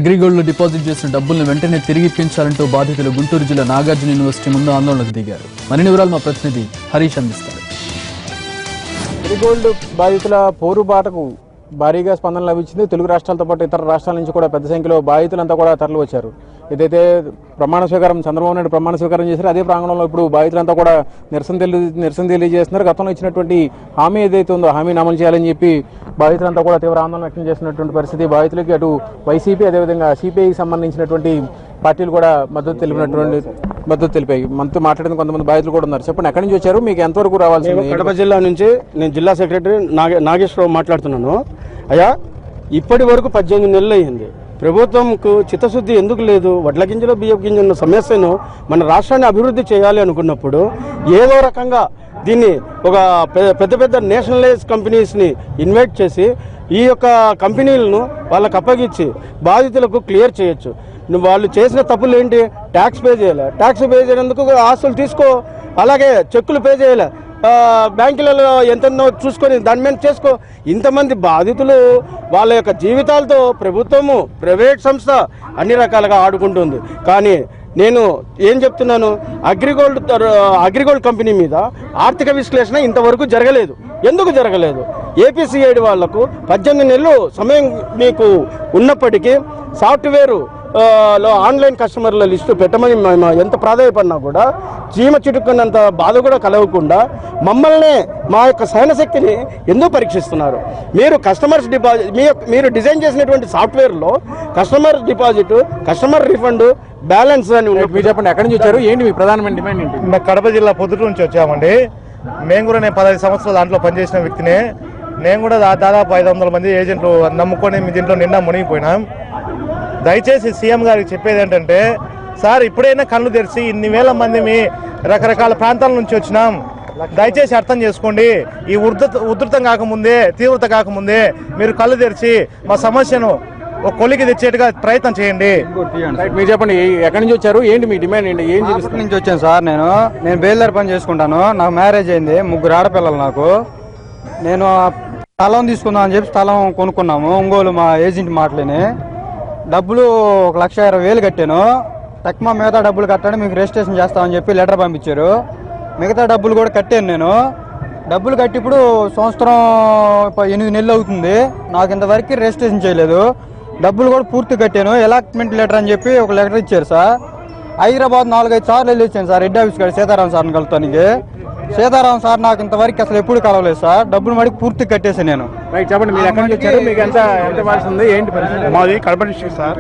అగ్రిగోల్డ్లో deposit చేసిన డబ్బులను వెంటనే తిరిగి ఇప్పించాలంటూ బాధితులు గుంటూరు జిల్లా నాగార్జున యూనివర్సిటీ ముందు ఆందోళనకు దిగారు. మరిన్ని వివరాలు మా ప్రతినిధి హరీష్ అందిస్తారు. అగ్రిగోల్డ్ బాధితుల పోరుబాటకు భారీగా స్పందన లభించింది. తెలుగు రాష్ట్రాలతో పాటు ఇతర రాష్ట్రాల నుంచి కూడా పెద్ద సంఖ్యలో బాధితులంతా కూడా తరలి వచ్చారు. ఏదైతే ప్రమాణ స్వీకారం చంద్రబాబు నాయుడు ప్రమాణ స్వీకారం చేశారో అదే ప్రాంగణంలో ఇప్పుడు బాధితులంతా కూడా నిరసన తెలియజేస్తున్నారు. గతంలో ఇచ్చినటువంటి హామీ ఏదైతే ఉందో హామీని అమలు చేయాలని చెప్పి బాధితులంతా కూడా తీవ్ర ఆందోళన వ్యక్తం చేసినటువంటి పరిస్థితి. బాధితులకి అటు వైసీపీ అదేవిధంగా సిపిఐకి సంబంధించినటువంటి పార్టీలు కూడా మద్దతు తెలిపాయి. మనతో మాట్లాడిన కొంతమంది బాధితులు కూడా ఉన్నారు. చెప్పండి, ఎక్కడి నుంచి వచ్చారు, మీకు ఎంతవరకు రావాల్సి? కడప జిల్లా నుంచి నేను జిల్లా సెక్రటరీ నాగేశ్వరరావు మాట్లాడుతున్నాను. అయ్యా, ఇప్పటి వరకు 18 నెలలు అయ్యింది. ప్రభుత్వంకు చిత్తశుద్ధి ఎందుకు లేదు? వడ్ల గింజలు బియ్యపు గింజలు ఉన్న సమస్యను మన రాష్ట్రాన్ని అభివృద్ధి చేయాలి అనుకున్నప్పుడు ఏదో రకంగా దీన్ని ఒక పెద్ద పెద్ద నేషనలైజ్ కంపెనీస్ని ఇన్వైట్ చేసి ఈ యొక్క కంపెనీలను వాళ్ళకు అప్పగించి బాధితులకు క్లియర్ చేయొచ్చు. వాళ్ళు చేసిన తప్పులు ఏంటి? ట్యాక్స్ పే చేయాలి. ట్యాక్స్ పే చేయనందుకు ఆస్తులు తీసుకో, అలాగే చెక్కులు పే చేయాలి, బ్యాంకులలో ఎంతెన్నో చూసుకొని దాని మీద చేసుకో. ఇంతమంది బాధితులు వాళ్ళ యొక్క జీవితాలతో ప్రభుత్వము, ప్రైవేట్ సంస్థ అన్ని రకాలుగా ఆడుకుంటుంది. కానీ నేను ఏం చెప్తున్నాను, అగ్రిగోల్డ్ కంపెనీ మీద ఆర్థిక విశ్లేషణ ఇంతవరకు జరగలేదు. ఎందుకు జరగలేదు? ఏపీసీఐడి వాళ్లకు 18 నెలలు సమయం మీకు ఉన్నప్పటికీ సాఫ్ట్వేరు లో ఆన్లైన్ కస్టమర్ల లిస్టు పెట్టమని ఎంత ప్రాధాన్యపడినా కూడా చీమ చిటుక్కున్నంత బాధ కూడా కలగకుండా మమ్మల్ని, మా యొక్క సహనశక్తిని ఎందుకు పరీక్షిస్తున్నారు? మీరు కస్టమర్స్ డిపాజిట్, మీరు డిజైన్ చేసినటువంటి సాఫ్ట్వేర్లో customer deposit, customer refund, balance అని మీరు చెప్పండి, ఎక్కడి నుంచి వచ్చారు, ఏంటి మీ ప్రధానమైన డిమాండ్ ఏంటి? మేము కడప జిల్లా పొద్దుటూరు నుంచి వచ్చామండి. మేము కూడా, నేను 15 సంవత్సరాలు దాంట్లో పనిచేసిన వ్యక్తిని. నేను కూడా దాదాపు 500 మంది ఏజెంట్లు నమ్ముకొని మీ దీంట్లో నిండా మునిగిపోయినాం. దయచేసి సీఎం గారికి చెప్పేది ఏంటంటే, సార్ ఇప్పుడైనా కళ్ళు తెరిచి ఇన్ని వేల మంది మీ రకరకాల ప్రాంతాల నుంచి వచ్చినాం, దయచేసి అర్థం చేసుకోండి. ఈ ఉధృతం కాకముందే, తీవ్రత కాకముందే మీరు కళ్ళు తెరిచి మా సమస్యను ఒక కొలికి తెచ్చేట్టుగా ప్రయత్నం చేయండి. మీరు చెప్పండి, ఎక్కడి నుంచి వచ్చారు, ఏంటి మీ డిమాండ్ ఏంటి? ఏం నుంచి వచ్చాను సార్. నేను బేల్దారి పని చేసుకుంటాను. నాకు మ్యారేజ్ అయింది, 3 ఆడపిల్లలు. నేను స్థలం తీసుకుందాం అని చెప్పి స్థలం కొనుక్కున్నాము. ఒంగోలు మా ఏజెంట్ మాటలేని డబ్బులు 1,20,000 కట్టాను. తక్కువ మిగతా డబ్బులు కట్టండి, మీకు రిజిస్ట్రేషన్ చేస్తామని చెప్పి లెటర్ పంపించారు. మిగతా డబ్బులు కూడా కట్టాను. నేను డబ్బులు కట్టి ఇప్పుడు సంవత్సరం 8 నెలలు అవుతుంది. నాకు ఇంతవరకు రిజిస్ట్రేషన్ చేయలేదు. డబ్బులు కూడా పూర్తి కట్టాను. అలాట్మెంట్ లెటర్ అని చెప్పి ఒక లెటర్ ఇచ్చారు సార్. హైదరాబాద్ 4-5 సార్లు వెళ్ళి వచ్చాను సార్. హెడ్ ఆఫీస్ కాడ సీతారాం సార్ని కలుతానికి. సీతారాం సార్ నాకు ఇంతవరకు అసలు ఎప్పుడు కలవలేదు సార్. డబ్బులు మడికి పూర్తి కట్టేసి నేను. చెప్పండి, మీరు ఎక్కడి నుంచి వచ్చారు, మీకు ఎంత ఉంది, ఏంటి పరిస్థితి? మాది Kadapa district sir.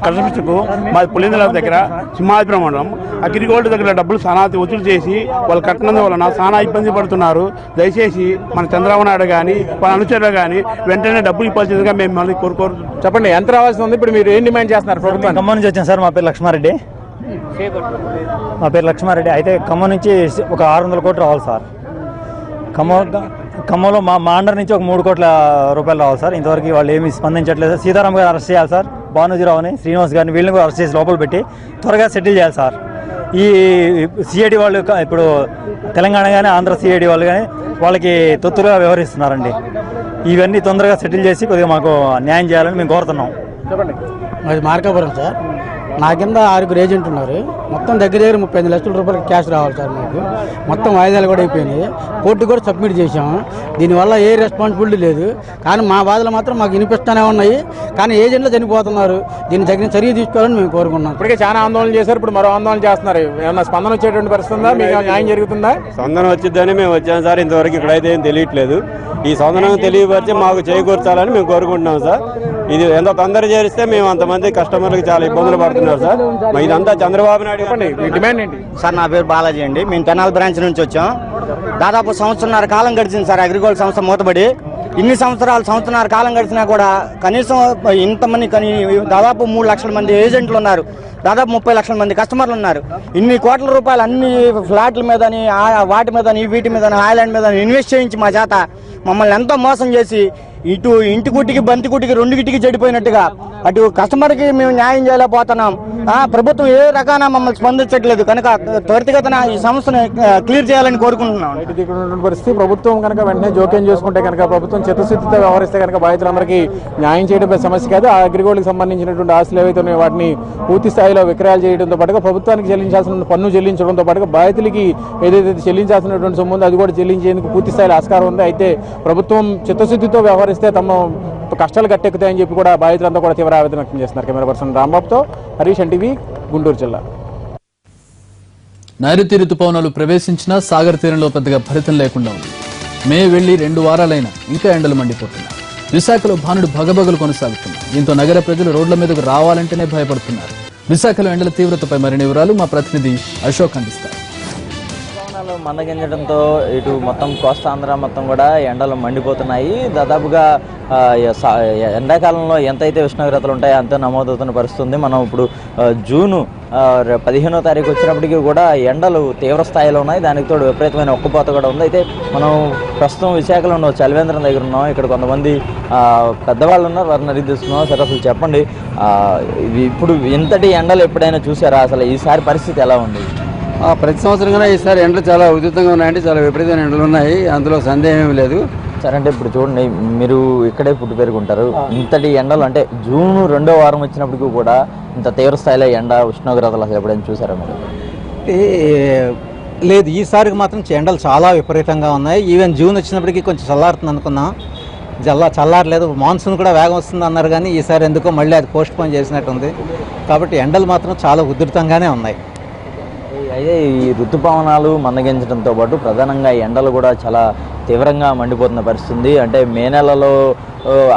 Kadapa district మాది పులిందల దగ్గర సింహాద్రిపురం మండలం. అగ్రిగోల్డ్ దగ్గర డబ్బులు చాలా వసూలు చేసి వాళ్ళు కట్టినందు వలన చాలా ఇబ్బంది పడుతున్నారు. దయచేసి మన చంద్రబాబు నాయుడు కానీ మన అనుచరులు కానీ వెంటనే డబ్బులు ఇవ్వాల్సిందిగా మేము మళ్ళీ కోరుకోరు. చెప్పండి, ఎంత రావాల్సి ఉంది? ఇప్పుడు మీరు ఏం డిమాండ్ చేస్తున్నారు ప్రభుత్వం? ఖమ్మం నుంచి వచ్చాను సార్. మా పేరు లక్ష్మారెడ్డి. అయితే ఖమ్మం నుంచి ఒక 600 కోట్లు రావాలి సార్. ఖమ్మంలో మా అండర్ నుంచి ఒక 3 కోట్ల రూపాయలు రావాలి సార్. ఇంతవరకు వాళ్ళు ఏమి స్పందించట్లేదు సార్. సీతారాం గారు అరెస్ట్ చేయాలి సార్. భానుజీరావుని, శ్రీనివాస్ గారిని, వీళ్ళని కూడా అరెస్ట్ చేసి లోపల పెట్టి త్వరగా సెటిల్ చేయాలి సార్. ఈ సిఐడి వాళ్ళు ఇప్పుడు తెలంగాణ కానీ ఆంధ్ర సిఐడి వాళ్ళు కానీ వాళ్ళకి తొత్తులుగా వ్యవహరిస్తున్నారండి. ఇవన్నీ తొందరగా సెటిల్ చేసి కొద్దిగా మాకు న్యాయం చేయాలని మేము కోరుతున్నాం. చెప్పండి. మాది మార్కాపురం సార్. నా కింద 6 ఏజెంట్ ఉన్నారు. మొత్తం దగ్గర 35 లక్షల రూపాయలకి క్యాష్ రావాలి సార్. మాకు మొత్తం వాయిదాలు కూడా అయిపోయినాయి. కోర్టు కూడా సబ్మిట్ చేసాము. దీనివల్ల ఏ రెస్పాన్సిబిలిటీ లేదు. కానీ మా బాధలు మాత్రం మాకు వినిపిస్తూనే ఉన్నాయి. కానీ ఏజెంట్లు చనిపోతున్నారు. దీన్ని తగిన చర్య తీసుకోవాలని మేము కోరుకున్నాం. ఇప్పటికే చాలా ఆందోళన చేశారు, ఇప్పుడు మరో ఆందోళన చేస్తున్నారు. ఏమన్నా స్పందన వచ్చేటువంటి పరిస్థితి ఉందా? మీకు న్యాయం జరుగుతుందా? స్పందన వచ్చిద్దని మేము వచ్చాం సార్. ఇంతవరకు ఇక్కడైతే ఏం తెలియట్లేదు. ఈ స్పందన తెలియపరిచి మాకు చేకూర్చాలని మేము కోరుకుంటున్నాం సార్. ఇది ఎంత తొందర చేస్తే మేము అంతమంది కస్టమర్లకు చాలా ఇబ్బందులు పడుతున్నారు సార్. ఇదంతా చంద్రబాబు నాయుడు డిమాండ్ ఏంటి సార్? నా పేరు బాలాజీ అండి. మేము తెనాలి బ్రాంచ్ నుంచి వచ్చాం. దాదాపు 1.5 సంవత్సరాల కాలం గడిచింది సార్ అగ్రిగోల్డ్ సంస్థ మూతబడి. ఇన్ని సంవత్సరాల కాలం గడిచినా కూడా కనీసం ఇంతమంది దాదాపు 3 లక్షల మంది ఏజెంట్లు ఉన్నారు. దాదాపు 30 లక్షల మంది కస్టమర్లు ఉన్నారు. ఇన్ని కోట్ల రూపాయలు అన్ని ఫ్లాట్ల మీదని, వాటి మీదని, వీటి మీదని, ఐలాండ్ మీద ఇన్వెస్ట్ చేయించి మా చేత మమ్మల్ని ఎంతో మోసం చేసి ఇటు ఇంటి కుట్టికి బంతి కుట్టికి రెండుగిటికి చెడిపోయినట్టుగా అటు కస్టమర్కి మేము న్యాయం చేయలేకపోతున్నాం. ప్రభుత్వం ఏ రకాన మమ్మల్ని స్పందించట్లేదు కనుక త్వరితగతిన ఈ సమస్యను క్లియర్ చేయాలని కోరుకుంటున్నాం. పరిస్థితి ప్రభుత్వం కనుక వెంటనే జోక్యం చేసుకుంటే కనుక, ప్రభుత్వం చిత్తశుద్ధితో వ్యవహరిస్తే కనుక బాధితులందరికీ న్యాయం చేయడం సమస్య కాదు. ఆ అగ్రిగోల్డ్కి సంబంధించినటువంటి ఆస్తులు ఏవైతే ఉన్నాయో వాటిని పూర్తి స్థాయిలో విక్రయాలు చేయడంతో పాటుగా ప్రభుత్వానికి చెల్లించాల్సిన పన్ను చెల్లించడంతో పాటుగా బాధితులకి ఏదైతే చెల్లించాల్సినటువంటి సొమ్ము ఉందో అది కూడా చెల్లించేందుకు పూర్తి స్థాయిలో ఆస్కారం ఉంది. అయితే ప్రభుత్వం చిత్తశుద్ధితో వ్యవహరిస్తే తమ కష్టాలు గట్టెక్కుతాయని చెప్పి కూడా బాధితులంతా కూడా తీవ్ర ఆవేదన వ్యక్తం చేస్తున్నారు. కెమెరా పర్సన్ రాంబాబుతో హరీష్, ఎన్టీవీ, గుంటూరు జిల్లా. నైరుతి రుతుపవనాలు ప్రవేశించినా సాగర్ తీరంలో పెద్దగా ఫలితం లేకుండా ఉంది. మే వెళ్లి 2 వారాలైనా ఇంకా ఎండలు మండిపోతున్నాయి. విశాఖలో భానుడు భగభగలు కొనసాగుతున్నాయి. దీంతో నగర ప్రజలు రోడ్ల మీదకు రావాలంటేనే భయపడుతున్నారు. విశాఖలో ఎండల తీవ్రతపై మరిన్ని వివరాలు మా ప్రతినిధి అశోక్ అందిస్తారు. మందగించడంతో ఇటు మొత్తం కోస్తాంధ్ర మొత్తం కూడా ఎండలు మండిపోతున్నాయి. దాదాపుగా ఎండాకాలంలో ఎంతైతే ఉష్ణోగ్రతలు ఉంటాయో అంతే నమోదవుతున్న పరిస్థితుంది. మనం ఇప్పుడు జూను 15వ తారీఖు వచ్చినప్పటికీ కూడా ఎండలు తీవ్ర స్థాయిలో ఉన్నాయి. దానికి తోడు విపరీతమైన ఉక్కపోత కూడా ఉంది. అయితే మనం ప్రస్తుతం విశాఖలో ఉన్న చలివేంద్రం దగ్గర ఉన్నాం. ఇక్కడ కొంతమంది పెద్దవాళ్ళు ఉన్నారు, వారిని అడిగి తీసుకున్నాం. సరే, అసలు చెప్పండి, ఇప్పుడు ఇంతటి ఎండలు ఎప్పుడైనా చూసారా? అసలు ఈసారి పరిస్థితి ఎలా ఉంది? ప్రతి సంవత్సరం కూడా ఈసారి ఎండలు చాలా ఉధృతంగా ఉన్నాయండి. చాలా విపరీతమైన ఎండలు ఉన్నాయి, అందులో సందేహం ఏమీ లేదు. సరే, అంటే ఇప్పుడు చూడండి, మీరు ఇక్కడే పుట్టి పెరుగుంటారు. ఇంతటి ఎండలు అంటే జూన్ 2వ వారం వచ్చినప్పటికీ కూడా ఇంత తీవ్ర స్థాయిలో ఎండ ఉష్ణోగ్రతలు అసలు ఎప్పుడైనా చూసారా మీరు? లేదు, ఈసారికి మాత్రం ఎండలు చాలా విపరీతంగా ఉన్నాయి. ఈవెన్ జూన్ వచ్చినప్పటికీ కొంచెం చల్లారుతుంది అనుకున్నాం, చల్లారలేదు. మాన్సూన్ కూడా వేగం వస్తుంది అన్నారు, కానీ ఈసారి ఎందుకో మళ్ళీ అది పోస్ట్ పోన్ చేసినట్టుంది. కాబట్టి ఎండలు మాత్రం చాలా ఉధృతంగానే ఉన్నాయి. అయితే ఈ ఋతుపవనాలు మందగించడంతో పాటు ప్రధానంగా ఎండలు కూడా చాలా తీవ్రంగా మండిపోతున్న పరిస్థితి. అంటే మే నెలలో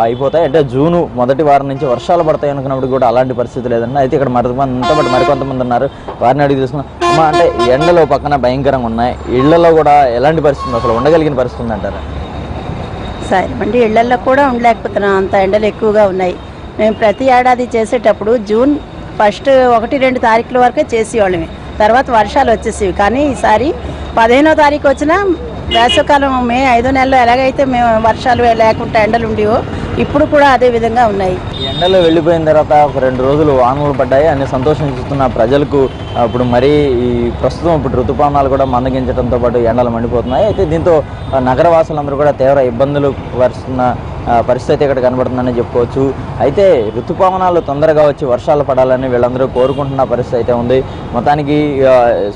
అయిపోతాయి, అంటే జూను మొదటి వారం నుంచి వర్షాలు పడతాయి అనుకున్నప్పుడు కూడా అలాంటి పరిస్థితి లేదండి. అయితే ఇక్కడ మరికొంతమంది ఉన్నారు, వారిని అడిగి తీసుకున్నాం. అంటే ఎండలు పక్కన భయంకరంగా ఉన్నాయి, ఇళ్లలో కూడా ఎలాంటి పరిస్థితి, అసలు ఉండగలిగిన పరిస్థితి అంటారా? సరే అండి, ఇళ్లలో కూడా ఉండలేకపోతున్నాం, అంత ఎండలు ఎక్కువగా ఉన్నాయి. మేము ప్రతి ఏడాది చేసేటప్పుడు జూన్ 1, 1, 2 తారీఖుల వరకే చేసేవాళ్ళమే, తర్వాత వర్షాలు వచ్చేసేవి. కానీ ఈసారి 15వ తారీఖు వచ్చినా వేసవకాలం మే 5 నెలలు ఎలాగైతే మేము వర్షాలు లేకుండా ఎండలు ఉండేవో ఇప్పుడు కూడా అదే విధంగా ఉన్నాయి. ఎండలు వెళ్ళిపోయిన తర్వాత ఒక 2 రోజులు వానలు పడ్డాయి, అన్ని సంతోషిస్తున్న ప్రజలకు ఇప్పుడు మరీ ఈ ప్రస్తుతం ఇప్పుడు ఋతుపవనాలు కూడా మందగించడంతో పాటు ఎండలు మండిపోతున్నాయి. అయితే దీంతో నగరవాసులందరూ కూడా తీవ్ర ఇబ్బందులు పరుస్తున్న పరిస్థితి ఇక్కడ కనబడుతుందని చెప్పుకోవచ్చు. అయితే ఋతుపవనాలు తొందరగా వచ్చి వర్షాలు పడాలని వీళ్ళందరూ కోరుకుంటున్న పరిస్థితి అయితే ఉంది. మొత్తానికి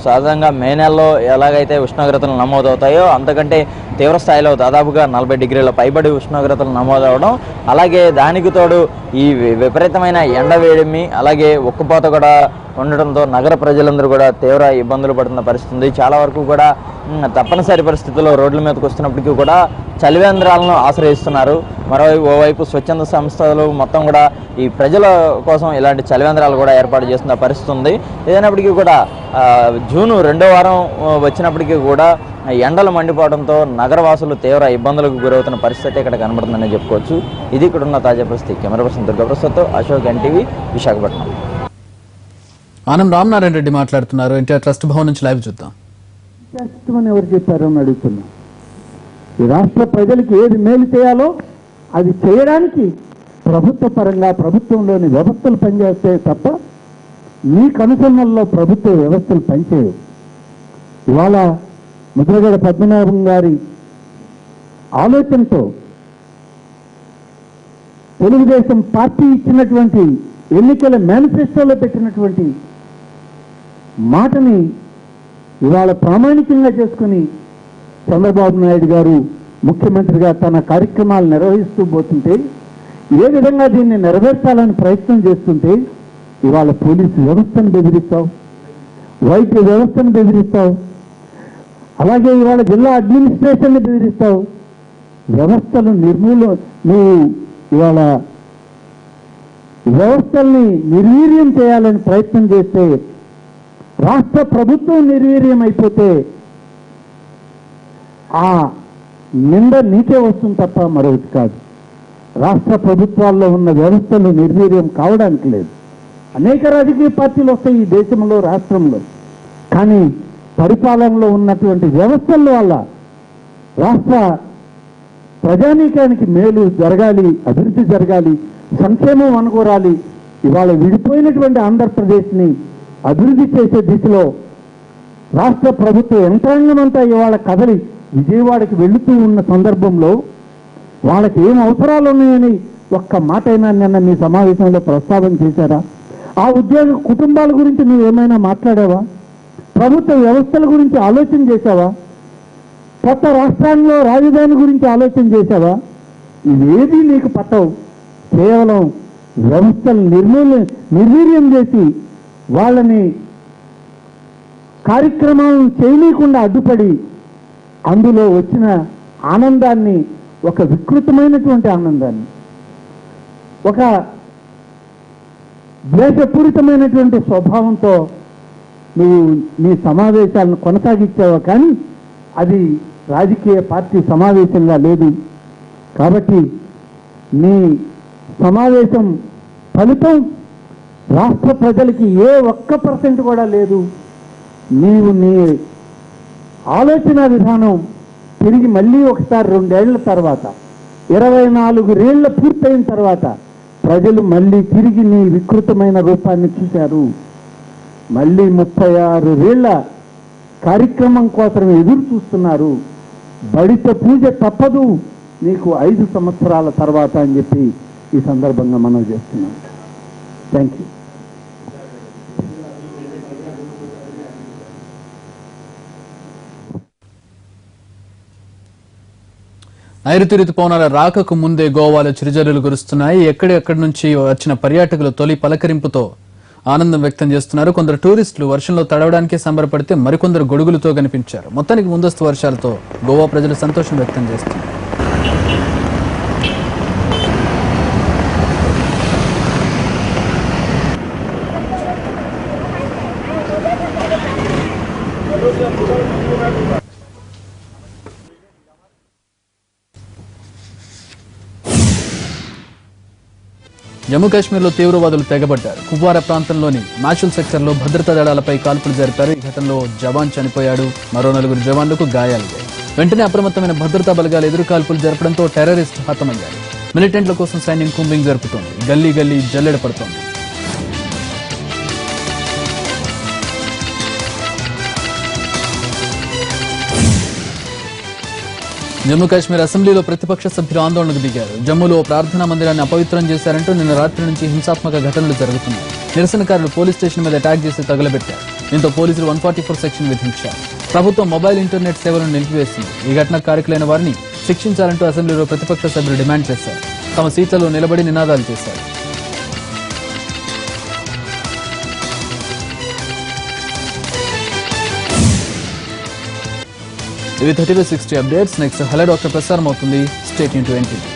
సహజంగా మే నెలలో ఎలాగైతే ఉష్ణోగ్రతలు నమోదవుతాయో అంతకంటే తీవ్ర స్థాయిలో దాదాపుగా 40 డిగ్రీల పైబడి ఉష్ణోగ్రతలు నమోదవడం, అలాగే దానికి తోడు ఈ విపరీతమైన ఎండ వేడిమి అలాగే ఉక్కపోత కూడా ఉండడంతో నగర ప్రజలందరూ కూడా తీవ్ర ఇబ్బందులు పడుతున్న పరిస్థితి. చాలా వరకు కూడా తప్పనిసరి పరిస్థితుల్లో రోడ్ల మీదకి వస్తున్నప్పటికీ కూడా చలివేంద్రాలను ఆశ్రయిస్తున్నారు. ఓవైపు స్వచ్ఛంద సంస్థలు మొత్తం కూడా ఈ ప్రజల కోసం ఇలాంటి చలివేంద్రాలు కూడా ఏర్పాటు చేస్తున్న పరిస్థితి ఉంది. ఏదైనప్పటికీ కూడా జూన్ 2వ వారం వచ్చినప్పటికీ కూడా ఎండలు మండిపోవడంతో నగరవాసులు తీవ్ర ఇబ్బందులకు గురవుతున్న పరిస్థితి ఇక్కడ కనబడుతుందని చెప్పుకోవచ్చు. ఇది ఇక్కడ ఉన్న తాజా పరిస్థితి. కెమెరా పర్సన్ దుర్గాప్రసాద్తో అశోక్, ఎన్టీవీ, విశాఖపట్నం. ఆనం రామనారాయణ రెడ్డి మాట్లాడుతున్నారు. ఎన్టీఆర్ ట్రస్ట్ భవన్ నుంచి లైవ్ చూద్దాం. అని ఎవరు చెప్పారో అని అడుగుతున్నా. ఈ రాష్ట్ర ప్రజలకు ఏది మేలు చేయాలో అది చేయడానికి ప్రభుత్వ పరంగా ప్రభుత్వంలోని వ్యవస్థలు పనిచేస్తే తప్ప మీ కనుసన్నల్లో ప్రభుత్వ వ్యవస్థలు పనిచేయవు. ఇవాళ ముద్రగడ పద్మనాభం గారి ఆలోచనతో తెలుగుదేశం పార్టీ ఇచ్చినటువంటి ఎన్నికల మేనిఫెస్టోలో పెట్టినటువంటి మాటని ఇవాళ ప్రామాణికంగా చేసుకుని చంద్రబాబు నాయుడు గారు ముఖ్యమంత్రిగా తన కార్యక్రమాలు నిర్వహిస్తూ పోతుంటే, ఏ విధంగా దీన్ని నెరవేర్చాలని ప్రయత్నం చేస్తుంటే ఇవాళ పోలీసు వ్యవస్థను బెదిరిస్తావు, వైద్య వ్యవస్థను బెదిరిస్తావు, అలాగే ఇవాళ జిల్లా అడ్మినిస్ట్రేషన్ని బెదిరిస్తావు. వ్యవస్థలు నువ్వు ఇవాళ వ్యవస్థల్ని నిర్వీర్యం చేయాలని ప్రయత్నం చేస్తే, రాష్ట్ర ప్రభుత్వం నిర్వీర్యం అయిపోతే ఆ నింద నీకే వస్తుంది తప్ప మరొకటి కాదు. రాష్ట్ర ప్రభుత్వాల్లో ఉన్న వ్యవస్థలు నిర్వీర్యం కావడానికి లేదు. అనేక రాజకీయ పార్టీలు వస్తాయి ఈ దేశంలో, రాష్ట్రంలో, కానీ పరిపాలనలో ఉన్నటువంటి వ్యవస్థల వల్ల రాష్ట్ర ప్రజానీకానికి మేలు జరగాలి, అభివృద్ధి జరగాలి, సంక్షేమం అనుకోరాలి. ఇవాళ విడిపోయినటువంటి ఆంధ్రప్రదేశ్ని అభివృద్ధి చేసే దిశలో రాష్ట్ర ప్రభుత్వ యంత్రాంగం అంతా ఇవాళ కదలి విజయవాడకి వెళుతూ ఉన్న సందర్భంలో వాళ్ళకి ఏం అవసరాలు ఉన్నాయని ఒక్క మాట అయినా నిన్న మీ సమావేశంలో ప్రస్తావన చేశారా? ఆ ఉద్యోగ కుటుంబాల గురించి నువ్వేమైనా మాట్లాడావా? ప్రభుత్వ వ్యవస్థల గురించి ఆలోచన చేశావా? కొత్త రాష్ట్రాల్లో రాజధాని గురించి ఆలోచన చేశావా? ఇవేది నీకు పట్టవు. కేవలం వ్యవస్థలు నిర్వీర్యం చేసి వాళ్ళని కార్యక్రమాలను చేయలేకుండా అడ్డుపడి అందులో వచ్చిన ఆనందాన్ని, ఒక వికృతమైనటువంటి ఆనందాన్ని, ఒక ద్వేషపూరితమైనటువంటి స్వభావంతో నువ్వు నీ సమావేశాలను కొనసాగించావు. కానీ అది రాజకీయ పార్టీ సమావేశంగా లేదు. కాబట్టి నీ సమావేశం ఫలితం రాష్ట్ర ప్రజలకి ఏ 1% కూడా లేదు. నీవు నీ ఆలోచన విధానం తిరిగి మళ్ళీ ఒకసారి 2 ఏళ్ల తర్వాత, 24 ఏళ్ల పూర్తయిన తర్వాత ప్రజలు మళ్ళీ తిరిగి నీ వికృతమైన రూపాన్ని చూశారు. మళ్ళీ 36 ఏళ్ల కార్యక్రమం కోసం ఎదురు చూస్తున్నారు. బడిత పూజ తప్పదు నీకు 5 సంవత్సరాల తర్వాత అని చెప్పి ఈ సందర్భంగా మనం చేస్తున్నాం. Thank you. నైరుతి రుతుపవనాల రాకకు ముందే గోవాలో చిరుజల్లులు కురుస్తున్నాయి. ఎక్కడెక్కడి నుంచి వచ్చిన పర్యాటకులు తొలి పలకరింపుతో ఆనందం వ్యక్తం చేస్తున్నారు. కొందరు టూరిస్టులు వర్షంలో తడవడానికే సంబరపడితే మరికొందరు గొడుగులతో కనిపించారు. మొత్తానికి ముందస్తు వర్షాలతో గోవా ప్రజలు సంతోషం వ్యక్తం చేస్తున్నారు. జమ్మూ కాశ్మీర్లో తీవ్రవాదులు తెగబడ్డారు. కుప్వారా ప్రాంతంలోని మాషుల్ సెక్టర్లో భద్రతా దళాలపై కాల్పులు జరిపారు. ఈ ఘటనలో జవాన్ చనిపోయాడు. మరో 4 జవాన్లకు గాయాలయ్యాయి. వెంటనే అప్రమత్తమైన భద్రతా బలగాలు ఎదురు కాల్పులు జరపడంతో టెర్రరిస్ట్ హతమయ్యారు. మిలిటెంట్ల కోసం సైన్యం కూంబింగ్ జరుపుతోంది. గల్లీ గల్లీ జల్లెడ పడుతోంది. జమ్మూ కాశ్మీర్ అసెంబ్లీలో ప్రతిపక్ష సభ్యులు ఆందోళనకు దిగారు. జమ్మూలో ప్రార్థనా మందిరాన్ని అపవిత్రం చేశారంటూ నిన్న రాత్రి నుంచి హింసాత్మక ఘటనలు జరుగుతున్నాయి. నిరసనకారులు పోలీస్ స్టేషన్ మీద అటాక్ చేసి తగలబెట్టారు. దీంతో పోలీసులు 144 సెక్షన్ విధించారు. ప్రభుత్వం మొబైల్ ఇంటర్నెట్ సేవలను నిలిపివేసింది. ఈ ఘటన కారకులైన వారిని శిక్షించాలంటూ అసెంబ్లీలో ప్రతిపక్ష సభ్యులు డిమాండ్ చేశారు. తమ సీట్లలో నిలబడి నినాదాలు చేశారు. ఇవి 30-60 అప్డేట్స్. నెక్స్ట్ హలో డాక్టర్ ప్రసారం అవుతుంది. Stay tune to NTV.